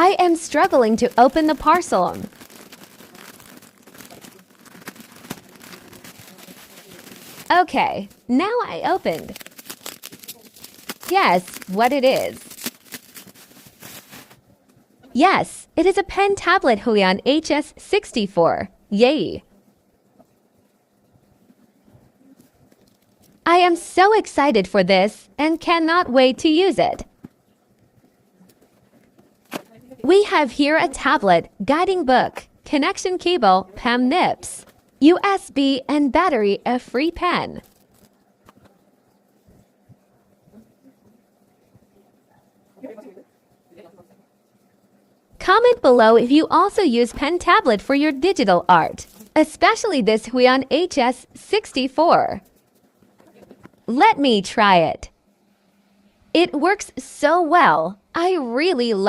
I am struggling to open the parcel. Okay, now I opened. Yes, what it is. Yes, it is a pen tablet Huion HS64. Yay! I am so excited for this and cannot wait to use it. We have here a tablet, guiding book, connection cable, PEM nips, USB and battery, a free pen. Comment below if you also use pen tablet for your digital art, especially this Huion HS64. Let me try it. It works so well. I really love